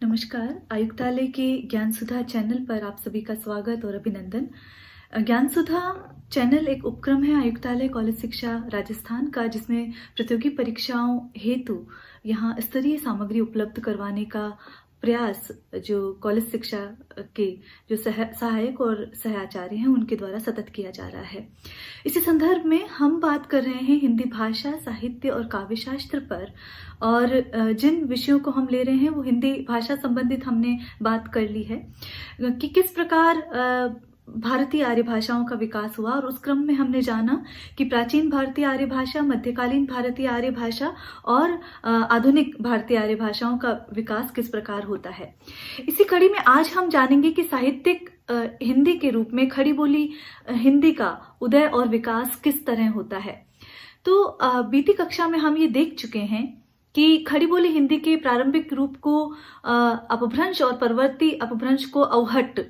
नमस्कार। आयुक्तालय के ज्ञान सुधा चैनल पर आप सभी का स्वागत और अभिनंदन। ज्ञान सुधा चैनल एक उपक्रम है आयुक्तालय कॉलेज शिक्षा राजस्थान का, जिसमें प्रतियोगी परीक्षाओं हेतु यहाँ स्तरीय सामग्री उपलब्ध करवाने का प्रयास जो कॉलेज शिक्षा के जो सहायक और सहाचार्य हैं उनके द्वारा सतत किया जा रहा है। इसी संदर्भ में हम बात कर रहे हैं हिंदी भाषा, साहित्य और काव्य शास्त्र पर, और जिन विषयों को हम ले रहे हैं वो हिंदी भाषा संबंधित हमने बात कर ली है कि किस प्रकार भारतीय आर्य भाषाओं का विकास हुआ, और उस क्रम में हमने जाना कि प्राचीन भारतीय आर्य भाषा, मध्यकालीन भारतीय आर्य भाषा और आधुनिक भारतीय आर्य भाषाओं का विकास किस प्रकार होता है। इसी कड़ी में आज हम जानेंगे कि साहित्यिक हिंदी के रूप में खड़ी बोली हिंदी का उदय और विकास किस तरह होता है। तो बीती कक्षा में हम ये देख चुके हैं कि खड़ी बोली हिंदी के प्रारंभिक रूप को अपभ्रंश और परवर्ती अपभ्रंश को अवहट्ट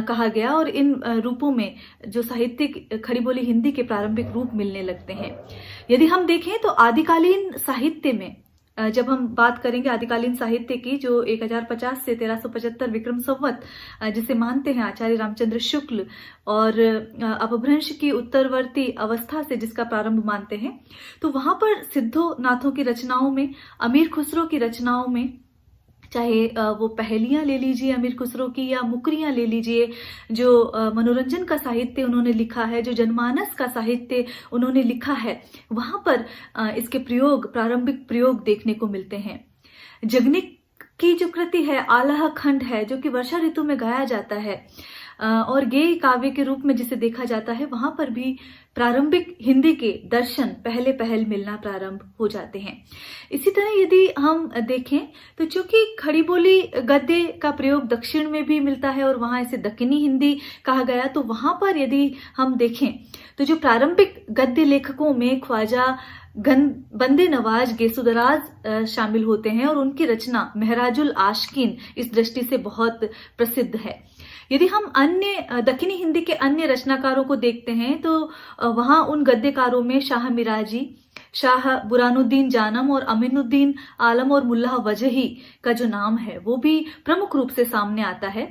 कहा गया, और इन रूपों में जो साहित्यिक खड़ी बोली हिंदी के प्रारंभिक रूप मिलने लगते हैं। यदि हम देखें तो आदिकालीन साहित्य में, जब हम बात करेंगे आदिकालीन साहित्य की, जो 1050 से 1375 विक्रम संवत जिसे मानते हैं आचार्य रामचंद्र शुक्ल, और अपभ्रंश की उत्तरवर्ती अवस्था से जिसका प्रारंभ मानते हैं, तो वहां पर सिद्धो नाथों की रचनाओं में, अमीर खुसरो की रचनाओं में, चाहे वो पहेलियां ले लीजिए अमीर खुसरो की, या मुकरियां ले लीजिए जो मनोरंजन का साहित्य उन्होंने लिखा है, जो जनमानस का साहित्य उन्होंने लिखा है, वहां पर इसके प्रारंभिक प्रयोग देखने को मिलते हैं। जगनिक की जो कृति है, आलह खंड है, जो कि वर्षा ऋतु में गाया जाता है और गेय काव्य के रूप में जिसे देखा जाता है, वहां पर भी प्रारंभिक हिंदी के दर्शन पहल मिलना प्रारंभ हो जाते हैं। इसी तरह यदि हम देखें तो चूंकि खड़ी बोली गद्य का प्रयोग दक्षिण में भी मिलता है और वहां इसे दक्कनी हिंदी कहा गया, तो वहां पर यदि हम देखें तो जो प्रारंभिक गद्य लेखकों में ख्वाजा बंदे नवाज गेसुदराज शामिल होते हैं, और उनकी रचना महराजुल आशकीन इस दृष्टि से बहुत प्रसिद्ध है। यदि हम अन्य दक्षिणी हिंदी के अन्य रचनाकारों को देखते हैं तो वहां उन गद्यकारों में शाह मिराजी, शाह बुरानुद्दीन जानम और अमीनुद्दीन आलम और मुल्ला वजही का जो नाम है वो भी प्रमुख रूप से सामने आता है।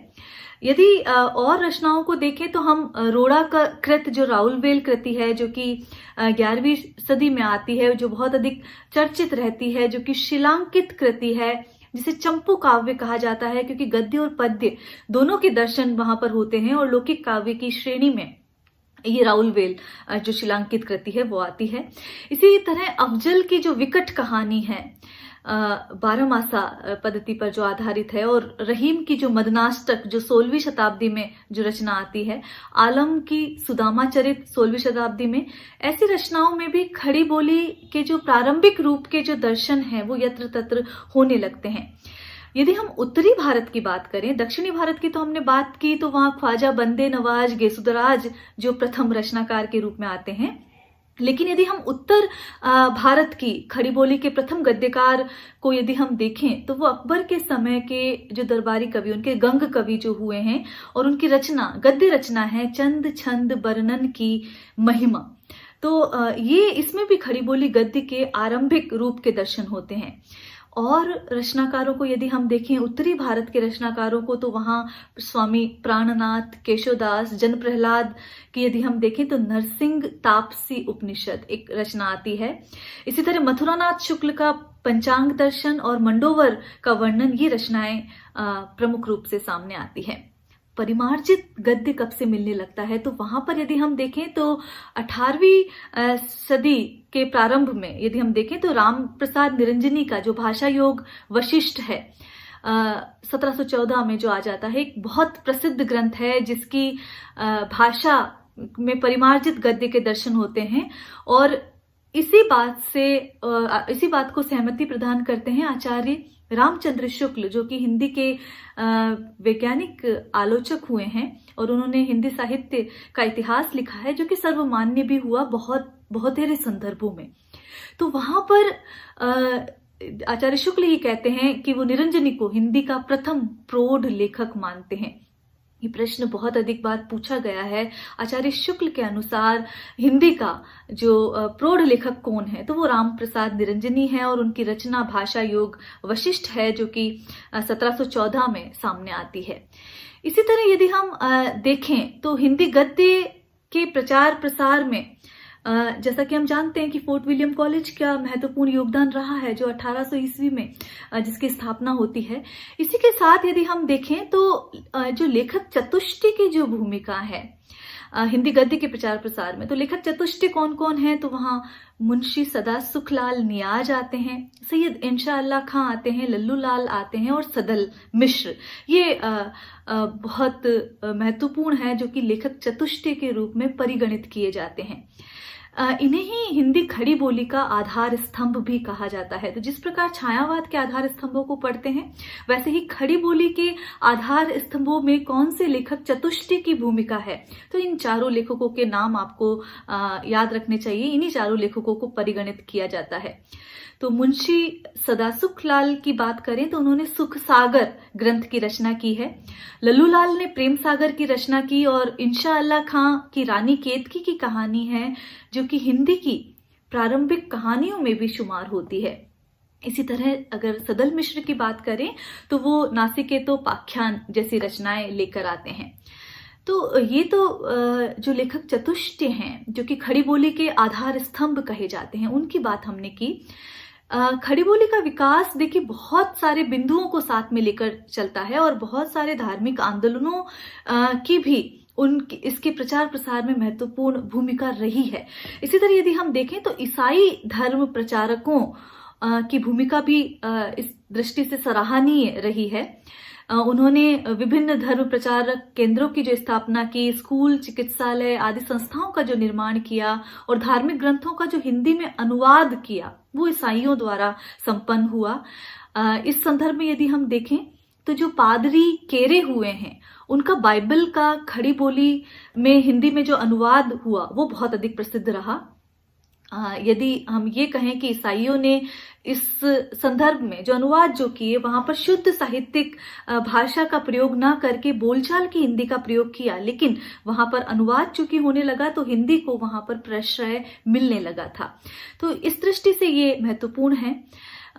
यदि और रचनाओं को देखें तो हम रोड़ा का कृत, जो राउलवेल कृति है, जो कि 11वीं सदी में आती है, जो बहुत अधिक चर्चित रहती है, जो कि शिलांकित कृति है, जिसे चंपू काव्य कहा जाता है, क्योंकि गद्य और पद्य दोनों के दर्शन वहां पर होते हैं, और लौकिक काव्य की श्रेणी में ये राउलवेल जो शिलांकित कृति है वो आती है। इसी तरह अफजल की जो विकट कहानी है 12 मासा पद्धति पर जो आधारित है, और रहीम की जो मदनाष्टक जो 16वीं शताब्दी में जो रचना आती है, आलम की सुदामा चरित 16वीं शताब्दी में, ऐसी रचनाओं में भी खड़ी बोली के जो प्रारंभिक रूप के जो दर्शन हैं वो यत्र तत्र होने लगते हैं। यदि हम उत्तरी भारत की बात करें, दक्षिणी भारत की तो हमने बात की, तो वहां ख्वाजा बंदे नवाज गेसुदराज जो प्रथम रचनाकार के रूप में आते हैं। लेकिन यदि हम उत्तर भारत की खड़ी बोली के प्रथम गद्यकार को यदि हम देखें तो वो अकबर के समय के जो दरबारी कवि, उनके गंग कवि जो हुए हैं, और उनकी रचना गद्य रचना है चंद छंद बरनन की महिमा। तो ये इसमें भी खड़ी बोली गद्य के आरंभिक रूप के दर्शन होते हैं। और रचनाकारों को यदि हम देखें, उत्तरी भारत के रचनाकारों को, तो वहां स्वामी प्राणनाथ, केशवदास, जन प्रहलाद की यदि हम देखें तो नरसिंह तापसी उपनिषद एक रचना आती है। इसी तरह मथुरानाथ शुक्ल का पंचांग दर्शन और मंडोवर का वर्णन, ये रचनाएं प्रमुख रूप से सामने आती है। परिमार्जित गद्य कब से मिलने लगता है, तो वहां पर यदि हम देखें तो 18वीं सदी के प्रारंभ में यदि हम देखें तो राम प्रसाद निरंजनी का जो भाषा योग वशिष्ठ है 1714 में जो आ जाता है, एक बहुत प्रसिद्ध ग्रंथ है जिसकी भाषा में परिमार्जित गद्य के दर्शन होते हैं। और इसी बात को सहमति प्रदान करते हैं आचार्य रामचंद्र शुक्ल, जो कि हिंदी के वैज्ञानिक आलोचक हुए हैं, और उन्होंने हिंदी साहित्य का इतिहास लिखा है, जो कि सर्वमान्य भी हुआ बहुत सारे संदर्भों में। तो वहां पर आचार्य शुक्ल ये कहते हैं कि वो निरंजनी को हिंदी का प्रथम प्रौढ़ लेखक मानते हैं। ये प्रश्न बहुत अधिक बार पूछा गया है। आचार्य शुक्ल के अनुसार हिंदी का जो प्रौढ़ लेखक कौन है, तो वो राम प्रसाद निरंजनी है और उनकी रचना भाषा योग वशिष्ठ है, जो कि 1714 में सामने आती है। इसी तरह यदि हम देखें तो हिंदी गद्य के प्रचार प्रसार में जैसा कि हम जानते हैं कि फोर्ट विलियम कॉलेज का महत्वपूर्ण योगदान रहा है, जो 1800 ईस्वी में जिसकी स्थापना होती है। इसी के साथ यदि हम देखें तो जो लेखक चतुष्टय की जो भूमिका है हिंदी गद्य के प्रचार प्रसार में, तो लेखक चतुष्टय कौन कौन है, तो वहाँ मुंशी सदा सुखलाल नियाज आते हैं, सैयद इंशाअल्लाह खां आते हैं, लल्लू लाल आते हैं और सदल मिश्र। ये बहुत महत्वपूर्ण है, जो कि लेखक चतुष्टय के रूप में परिगणित किए जाते हैं। इन्हें ही हिंदी खड़ी बोली का आधार स्तंभ भी कहा जाता है। तो जिस प्रकार छायावाद के आधार स्तंभों को पढ़ते हैं, वैसे ही खड़ी बोली के आधार स्तंभों में कौन से लेखक चतुष्टय की भूमिका है, तो इन चारों लेखकों के नाम आपको याद रखने चाहिए। इन्हीं चारों लेखकों को परिगणित किया जाता है। तो मुंशी सदासुख लाल की बात करें तो उन्होंने सुख सागर ग्रंथ की रचना की है। लल्लू लाल ने प्रेम सागर की रचना की और इंशाअल्लाह खां की रानी केतकी की कहानी है, जो कि हिंदी की प्रारंभिक कहानियों में भी शुमार होती है। इसी तरह अगर सदल मिश्र की बात करें तो वो नासिकेतोपाख्यान जैसी रचनाएं लेकर आते हैं। तो ये तो जो लेखक चतुष्टय हैं, जो कि खड़ी बोली के आधार स्तंभ कहे जाते हैं, उनकी बात हमने की। खड़ी बोली का विकास देखिए बहुत सारे बिंदुओं को साथ में लेकर चलता है और बहुत सारे धार्मिक आंदोलनों की भी इसके प्रचार प्रसार में महत्वपूर्ण भूमिका रही है। इसी तरह यदि हम देखें तो ईसाई धर्म प्रचारकों की भूमिका भी इस दृष्टि से सराहनीय रही है। उन्होंने विभिन्न धर्म प्रचारक केंद्रों की जो स्थापना की, स्कूल, चिकित्सालय आदि संस्थाओं का जो निर्माण किया और धार्मिक ग्रंथों का जो हिंदी में अनुवाद किया, वो ईसाइयों द्वारा संपन्न हुआ। इस संदर्भ में यदि हम देखें तो जो पादरी केरे हुए हैं, उनका बाइबल का खड़ी बोली में हिंदी में जो अनुवाद हुआ वो बहुत अधिक प्रसिद्ध रहा। यदि हम ये कहें कि ईसाइयों ने इस संदर्भ में जो अनुवाद जो किए, वहां पर शुद्ध साहित्यिक भाषा का प्रयोग ना करके बोलचाल की हिंदी का प्रयोग किया, लेकिन वहां पर अनुवाद चूंकि होने लगा तो हिंदी को वहां पर प्रश्रय मिलने लगा था। तो इस दृष्टि से ये महत्वपूर्ण है।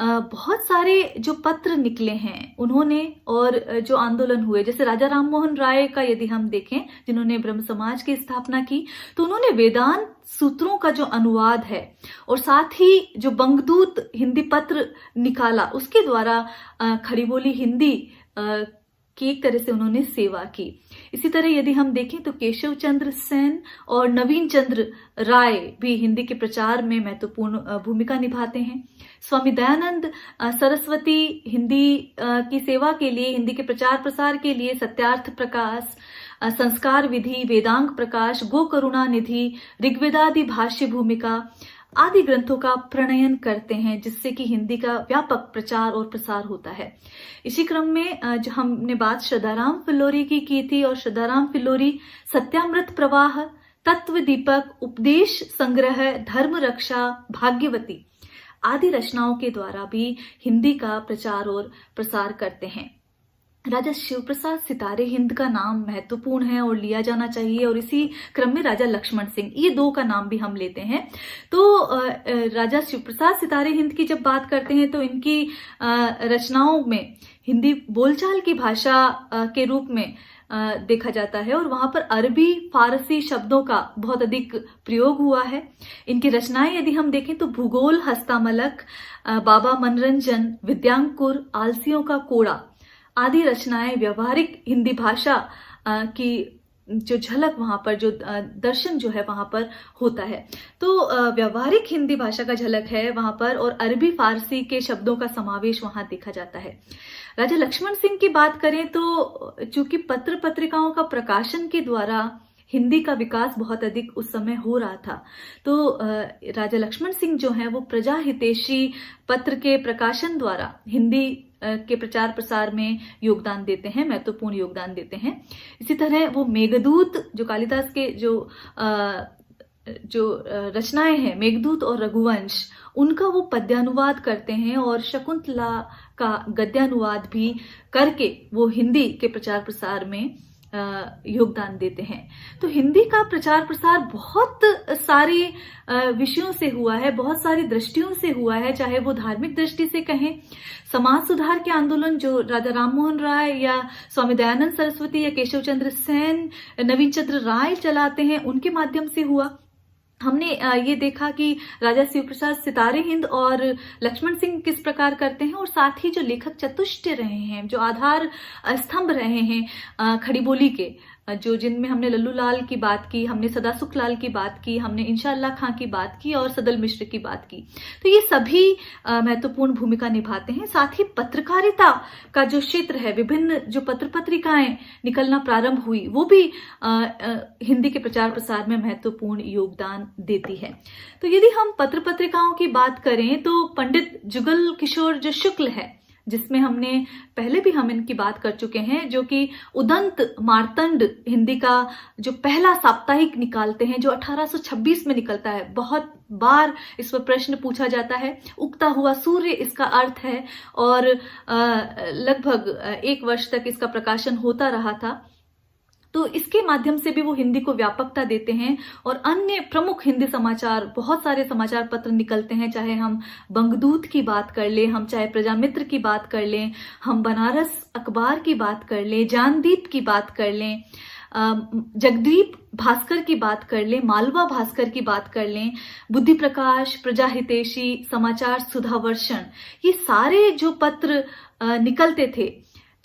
बहुत सारे जो पत्र निकले हैं उन्होंने, और जो आंदोलन हुए, जैसे राजा राममोहन राय का यदि हम देखें, जिन्होंने ब्रह्म समाज की स्थापना की, तो उन्होंने वेदांत सूत्रों का जो अनुवाद है और साथ ही जो बंगदूत हिंदी पत्र निकाला, उसके द्वारा खड़ी बोली हिंदी की एक तरह से उन्होंने सेवा की। इसी तरह यदि हम देखें तो केशव चंद्र सेन और नवीन चंद्र राय भी हिंदी के प्रचार में महत्वपूर्ण भूमिका निभाते हैं। स्वामी दयानंद सरस्वती हिंदी की सेवा के लिए, हिंदी के प्रचार प्रसार के लिए सत्यार्थ प्रकाश, संस्कार विधि, वेदांग प्रकाश, गो करुणा निधि, ऋग्वेदादि भाष्य भूमिका आदि ग्रंथों का प्रणयन करते हैं, जिससे कि हिंदी का व्यापक प्रचार और प्रसार होता है। इसी क्रम में जो हमने बात श्रद्धाराम फिल्लोरी की थी, और श्रद्धाराम फिल्लोरी सत्यामृत प्रवाह, तत्व दीपक, उपदेश संग्रह, धर्म रक्षा, भाग्यवती आदि रचनाओं के द्वारा भी हिंदी का प्रचार और प्रसार करते हैं। राजा शिवप्रसाद सितारे हिंद का नाम महत्वपूर्ण है और लिया जाना चाहिए, और इसी क्रम में राजा लक्ष्मण सिंह, ये दो का नाम भी हम लेते हैं। तो राजा शिवप्रसाद सितारे हिंद की जब बात करते हैं तो इनकी रचनाओं में हिंदी बोलचाल की भाषा के रूप में देखा जाता है, और वहां पर अरबी फारसी शब्दों का बहुत अधिक प्रयोग हुआ है। इनकी रचनाएं यदि हम देखें तो भूगोल हस्तामलक, बाबा मनरंजन, विद्यांकुर, आलसियों का कोड़ा आदि रचनाएं व्यवहारिक हिंदी भाषा की जो झलक वहां पर, जो दर्शन जो है वहां पर होता है। तो व्यवहारिक हिंदी भाषा का झलक है वहां पर, और अरबी फारसी के शब्दों का समावेश वहां देखा जाता है। राजा लक्ष्मण सिंह की बात करें तो चूंकि पत्र पत्रिकाओं का प्रकाशन के द्वारा हिंदी का विकास बहुत अधिक उस समय हो रहा था, तो राजा लक्ष्मण सिंह जो हैं वो प्रजा हितैषी पत्र के प्रकाशन द्वारा हिंदी के प्रचार प्रसार में योगदान देते हैं, महत्वपूर्ण योगदान देते हैं। इसी तरह वो मेघदूत, जो कालिदास के जो रचनाएं हैं, मेघदूत और रघुवंश, उनका वो पद्यानुवाद करते हैं, और शकुंतला का गद्यानुवाद भी करके वो हिंदी के प्रचार प्रसार में योगदान देते हैं। तो हिंदी का प्रचार प्रसार बहुत सारे विषयों से हुआ है, बहुत सारी दृष्टियों से हुआ है, चाहे वो धार्मिक दृष्टि से कहें, समाज सुधार के आंदोलन जो राजा राम मोहन राय या स्वामी दयानंद सरस्वती या केशव चंद्र सेन, नवीन चंद्र राय चलाते हैं, उनके माध्यम से हुआ। हमने ये देखा कि राजा शिव प्रसाद सितारे हिंद और लक्ष्मण सिंह किस प्रकार करते हैं, और साथ ही जो लेखक चतुष्ट रहे हैं, जो आधार स्तंभ रहे हैं खड़ी बोली के, जो जिनमें हमने लल्लू लाल की बात की, हमने सदासुख लाल की बात की, हमने इंशाअल्लाह खां की बात की और सदल मिश्र की बात की। तो ये सभी महत्वपूर्ण भूमिका निभाते हैं। साथ ही पत्रकारिता का जो क्षेत्र है, विभिन्न जो पत्र पत्रिकाएं निकलना प्रारंभ हुई, वो भी हिंदी के प्रचार प्रसार में महत्वपूर्ण योगदान देती है। तो यदि हम पत्र पत्रिकाओं की बात करें तो पंडित जुगल किशोर जो शुक्ल है, जिसमें हमने पहले भी हम इनकी बात कर चुके हैं, जो कि उदंत मार्तंड हिंदी का जो पहला साप्ताहिक निकालते हैं, जो 1826 में निकलता है। बहुत बार इस पर प्रश्न पूछा जाता है। उगता हुआ सूर्य इसका अर्थ है, और लगभग 1 वर्ष तक इसका प्रकाशन होता रहा था। तो इसके माध्यम से भी वो हिंदी को व्यापकता देते हैं, और अन्य प्रमुख हिंदी समाचार, बहुत सारे समाचार पत्र निकलते हैं, चाहे हम बंगदूत की बात कर लें, हम चाहे प्रजामित्र की बात कर लें, हम बनारस अखबार की बात कर लें, जानदीप की बात कर लें, जगदीप भास्कर की बात कर लें, मालवा भास्कर की बात कर लें, बुद्धि प्रकाश, प्रजाहितेशी, समाचार सुधावर्षण, ये सारे जो पत्र निकलते थे,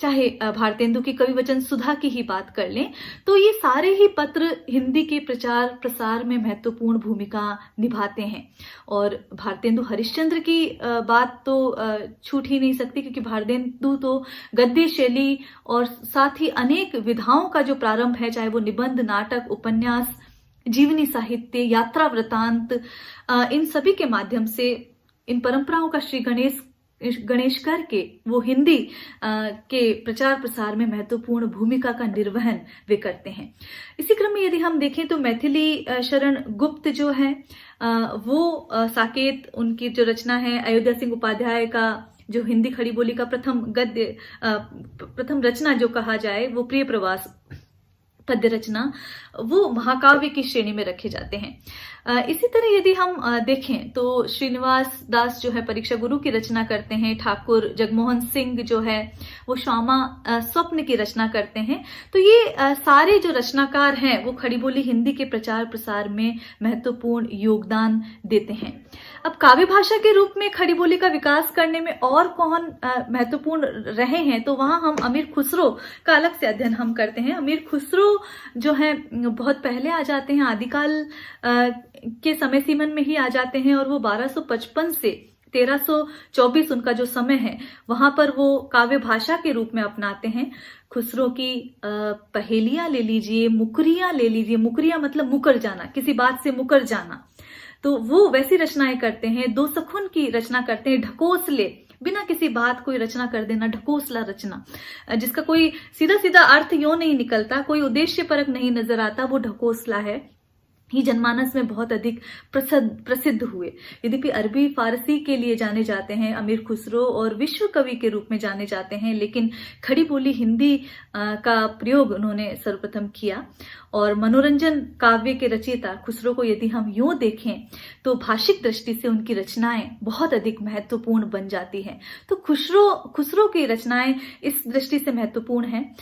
चाहे भारतेंदु की कवि वचन सुधा की ही बात कर लें, तो ये सारे ही पत्र हिंदी के प्रचार प्रसार में महत्वपूर्ण भूमिका निभाते हैं। और भारतेंदु हरिश्चंद्र की बात तो छूट ही नहीं सकती, क्योंकि भारतेंदु तो गद्य शैली और साथ ही अनेक विधाओं का जो प्रारंभ है, चाहे वो निबंध, नाटक, उपन्यास, जीवनी साहित्य, यात्रा वृतांत, इन सभी के माध्यम से इन परंपराओं का श्री गणेश करके वो हिंदी के प्रचार प्रसार में महत्वपूर्ण भूमिका का निर्वहन वे करते हैं। इसी क्रम में यदि हम देखें तो मैथिली शरण गुप्त जो है, वो साकेत उनकी जो रचना है, अयोध्या सिंह उपाध्याय का जो हिंदी खड़ी बोली का प्रथम रचना जो कहा जाए, वो प्रिय प्रवास पद्य रचना, वो महाकाव्य की श्रेणी में रखे जाते हैं। इसी तरह यदि हम देखें तो श्रीनिवास दास जो है परीक्षा गुरु की रचना करते हैं, ठाकुर जगमोहन सिंह जो है वो श्यामा स्वप्न की रचना करते हैं। तो ये सारे जो रचनाकार हैं वो खड़ी बोली हिंदी के प्रचार प्रसार में महत्वपूर्ण योगदान देते हैं। अब काव्य भाषा के रूप में खड़ी बोली का विकास करने में और कौन महत्वपूर्ण रहे हैं, तो वहां हम अमीर खुसरो का अलग से अध्ययन हम करते हैं। अमीर खुसरो जो है बहुत पहले आ जाते हैं, आदिकाल के समय सीमन में ही आ जाते हैं, और वो 1255 से 1324 उनका जो समय है, वहां पर वो काव्य भाषा के रूप में अपनाते हैं। खुसरो की पहेलियां ले लीजिए, मुकरियां ले लीजिए, मुकरियां मतलब मुकर जाना, किसी बात से मुकर जाना, तो वो वैसी रचनाएं करते हैं। दो सखुन की रचना करते हैं, ढकोसले, बिना किसी बात कोई रचना कर देना, ढकोसला रचना, जिसका कोई सीधा सीधा अर्थ यूं नहीं निकलता, कोई उद्देश्य परक नहीं नजर आता, वो ढकोसला है। ही जनमानस में बहुत अधिक प्रसिद्ध हुए। यद्यपि अरबी फारसी के लिए जाने जाते हैं अमीर खुसरो और विश्व कवि के रूप में जाने जाते हैं, लेकिन खड़ी बोली हिंदी का प्रयोग उन्होंने सर्वप्रथम किया। और मनोरंजन काव्य के रचयिता खुसरो को यदि हम यूं देखें तो भाषिक दृष्टि से उनकी रचनाएं बहुत अधिक महत्वपूर्ण बन जाती हैं। तो खुसरो की रचनाएं इस दृष्टि से महत्वपूर्ण हैं।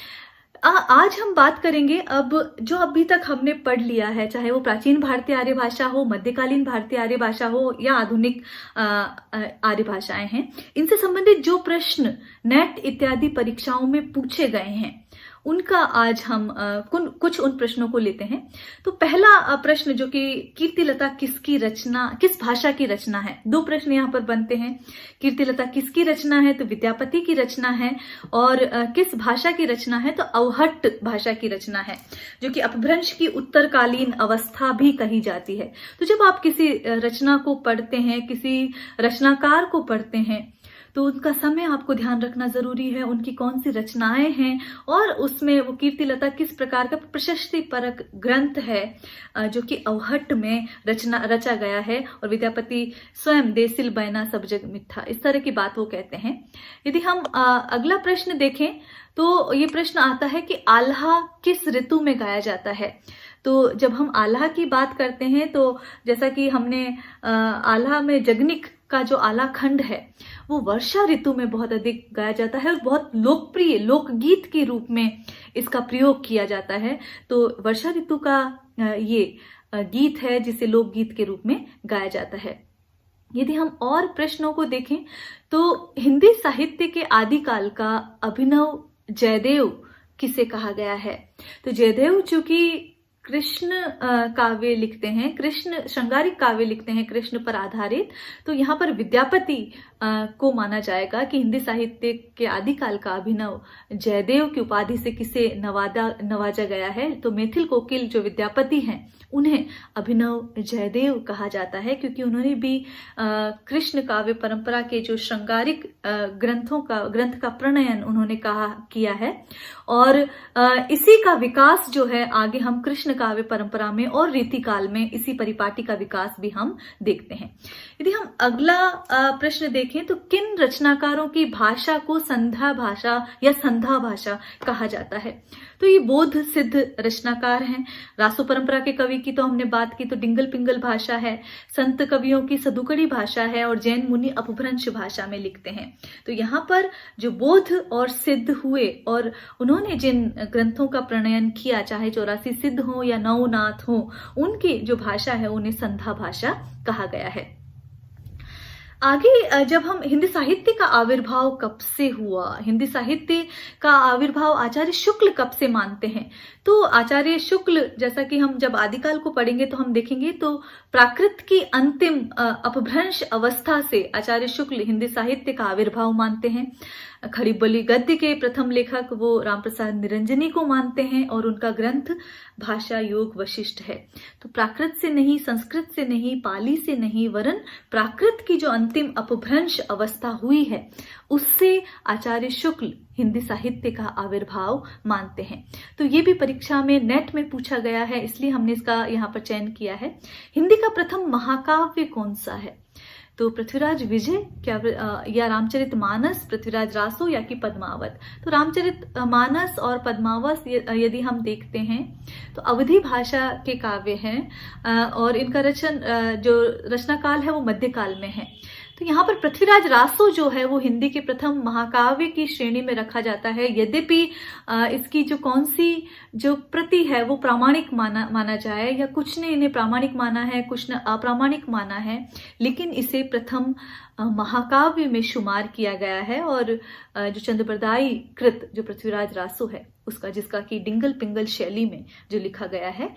आज हम बात करेंगे अब जो अभी तक हमने पढ़ लिया है, चाहे वो प्राचीन भारतीय आर्य भाषा हो, मध्यकालीन भारतीय आर्य भाषा हो या आधुनिक आर्य भाषाएं हैं, इनसे संबंधित जो प्रश्न नेट इत्यादि परीक्षाओं में पूछे गए हैं, उनका आज हम कुछ उन प्रश्नों को लेते हैं। तो पहला प्रश्न जो कि कीर्तिलता किस भाषा की रचना है, दो प्रश्न यहाँ पर बनते हैं। कीर्तिलता किसकी रचना है, तो विद्यापति की रचना है, और किस भाषा की रचना है, तो अवहट्ट भाषा की रचना है, जो कि अपभ्रंश की उत्तरकालीन अवस्था भी कही जाती है। तो जब आप किसी रचना को पढ़ते हैं, किसी रचनाकार को पढ़ते हैं, तो उनका समय आपको ध्यान रखना जरूरी है, उनकी कौन सी रचनाएं हैं और उसमें वो कीर्तिलता किस प्रकार का प्रशस्ति परक ग्रंथ है जो कि अवहट्ट में रचा गया है। और विद्यापति स्वयं देसिल बैना सब जग मिथ्या, इस तरह की बात वो कहते हैं। यदि हम अगला प्रश्न देखें तो ये प्रश्न आता है कि आल्हा किस ऋतु में गाया जाता है। तो जब हम आल्हा की बात करते हैं तो जैसा कि हमने आल्हा में जगनिक का जो आल्हा खंड है वो वर्षा ऋतु में बहुत अधिक गाया जाता है और बहुत लोकप्रिय लोकगीत के रूप में इसका प्रयोग किया जाता है। तो वर्षा ऋतु का ये गीत है जिसे लोकगीत के रूप में गाया जाता है। यदि हम और प्रश्नों को देखें तो हिंदी साहित्य के आदिकाल का अभिनव जयदेव किसे कहा गया है। तो जयदेव चूंकि कृष्ण काव्य लिखते हैं, कृष्ण श्रृंगारिक काव्य लिखते हैं कृष्ण पर आधारित, तो यहाँ पर विद्यापति को माना जाएगा कि हिंदी साहित्य के आदिकाल का अभिनव जयदेव की उपाधि से किसे नवाजा गया है। तो मैथिल कोकिल जो विद्यापति हैं उन्हें अभिनव जयदेव कहा जाता है, क्योंकि उन्होंने भी कृष्ण काव्य परंपरा के जो श्रृंगारिक ग्रंथ का प्रणयन उन्होंने किया है। और इसी का विकास जो है आगे हम कृष्ण काव्य परंपरा में और रीतिकाल में इसी परिपाटी का विकास भी हम देखते हैं। यदि हम अगला प्रश्न देखें तो किन रचनाकारों की भाषा को संध्या भाषा या संध्या भाषा कहा जाता है। तो ये बोध सिद्ध रचनाकार हैं। रासो परंपरा के कवि की तो हमने बात की तो डिंगल पिंगल भाषा है, संत कवियों की सदुकड़ी भाषा है और जैन मुनि अपभ्रंश भाषा में लिखते हैं। तो यहाँ पर जो बोध और सिद्ध हुए और उन्होंने जिन ग्रंथों का प्रणयन किया, चाहे 84 सिद्ध हो या नवनाथ हो, उनकी जो भाषा है उन्हें संध्या भाषा कहा गया है। आगे जब हम हिंदी साहित्य का आविर्भाव कब से हुआ, हिंदी साहित्य का आविर्भाव आचार्य शुक्ल कब से मानते हैं। तो आचार्य शुक्ल, जैसा कि हम जब आदिकाल को पढ़ेंगे तो हम देखेंगे तो प्राकृत की अंतिम अपभ्रंश अवस्था से आचार्य शुक्ल हिंदी साहित्य का आविर्भाव मानते हैं। खड़ीबोली गद्य के प्रथम लेखक वो रामप्रसाद निरंजनी को मानते हैं और उनका ग्रंथ भाषा योग वशिष्ठ है। तो प्राकृत से नहीं, संस्कृत से नहीं, पाली से नहीं, वरन प्राकृत की जो अंतिम अपभ्रंश अवस्था हुई है उससे आचार्य शुक्ल हिंदी साहित्य का आविर्भाव मानते हैं। तो ये भी परीक्षा में नेट में पूछा गया है, इसलिए हमने इसका यहाँ पर चयन किया है। हिंदी का प्रथम महाकाव्य कौन सा है। तो पृथ्वीराज विजय क्या या रामचरित मानस, पृथ्वीराज रासो या कि पद्मावत। तो रामचरित मानस और पद्मावत यदि हम देखते हैं तो अवधी भाषा के काव्य हैं और इनका जो रचनाकाल है वो मध्यकाल में है। तो यहाँ पर पृथ्वीराज रासो जो है वो हिंदी के प्रथम महाकाव्य की श्रेणी में रखा जाता है। यद्यपि इसकी जो कौन सी जो प्रति है वो प्रामाणिक माना जाए, या कुछ ने इन्हें प्रामाणिक माना है, कुछ ने अप्रामाणिक माना है, लेकिन इसे प्रथम महाकाव्य में शुमार किया गया है। और जो चंद्रबरदाई कृत जो पृथ्वीराज रासो है उसका, जिसका कि डिंगल पिंगल शैली में जो लिखा गया है,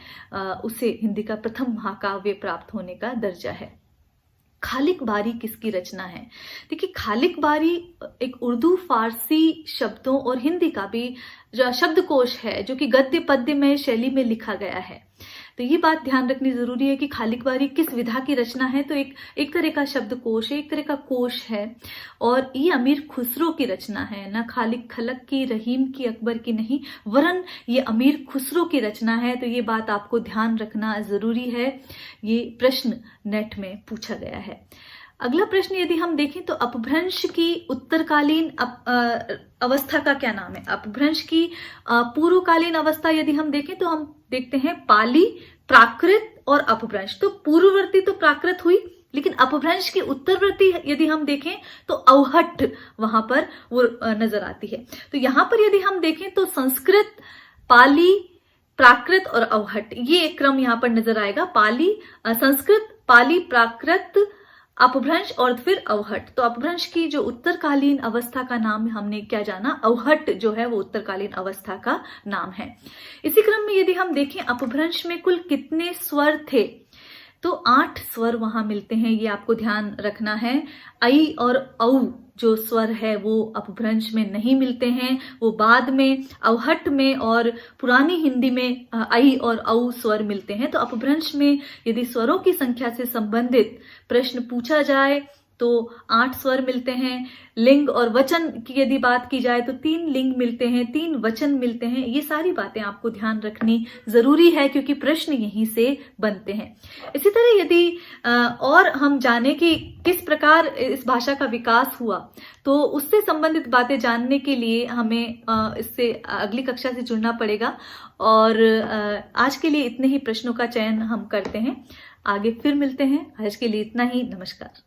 उसे हिंदी का प्रथम महाकाव्य प्राप्त होने का दर्जा है। खालिक बारी किसकी रचना है। देखिए, खालिक बारी एक उर्दू फारसी शब्दों और हिंदी का भी शब्दकोश है जो कि गद्य पद्यमय शैली में लिखा गया है। तो ये बात ध्यान रखनी जरूरी है कि खालिक बारी किस विधा की रचना है। तो एक तरह का शब्दकोश है, एक तरह का कोश है, और ये अमीर खुसरो की रचना है, ना खालिक खलक की, रहीम की, अकबर की नहीं, वरन ये अमीर खुसरो की रचना है। तो ये बात आपको ध्यान रखना जरूरी है, ये प्रश्न नेट में पूछा गया है। अगला प्रश्न यदि हम देखें तो अपभ्रंश की उत्तरकालीन अवस्था का क्या नाम है। अपभ्रंश की पूर्वकालीन अवस्था यदि हम देखें तो हम देखते हैं पाली, प्राकृत और अपभ्रंश। तो पूर्ववर्ती तो प्राकृत हुई, लेकिन अपभ्रंश की उत्तरवर्ती यदि हम देखें तो अवहट्ट वहां पर वो नजर आती है। तो यहां पर यदि हम देखें तो संस्कृत, पाली, प्राकृत और अवहट्ट, ये एक क्रम यहां पर नजर आएगा। पाली, संस्कृत, पाली, प्राकृत, अपभ्रंश और फिर अवहट्ट। तो अपभ्रंश की जो उत्तरकालीन अवस्था का नाम हमने क्या जाना, अवहट्ट जो है वो उत्तरकालीन अवस्था का नाम है। इसी क्रम में यदि हम देखें अपभ्रंश में कुल कितने स्वर थे, तो 8 स्वर वहां मिलते हैं, ये आपको ध्यान रखना है। आई और औ जो स्वर है वो अपभ्रंश में नहीं मिलते हैं, वो बाद में अवहट्ट में और पुरानी हिंदी में आई और औ स्वर मिलते हैं। तो अपभ्रंश में यदि स्वरों की संख्या से संबंधित प्रश्न पूछा जाए तो 8 स्वर मिलते हैं। लिंग और वचन की यदि बात की जाए तो 3 लिंग मिलते हैं, 3 वचन मिलते हैं। ये सारी बातें आपको ध्यान रखनी जरूरी है क्योंकि प्रश्न यहीं से बनते हैं। इसी तरह यदि और हम जाने कि किस प्रकार इस भाषा का विकास हुआ, तो उससे संबंधित बातें जानने के लिए हमें इससे अगली कक्षा से जुड़ना पड़ेगा। और आज के लिए इतने ही प्रश्नों का चयन हम करते हैं। आगे फिर मिलते हैं। आज के लिए इतना ही। नमस्कार।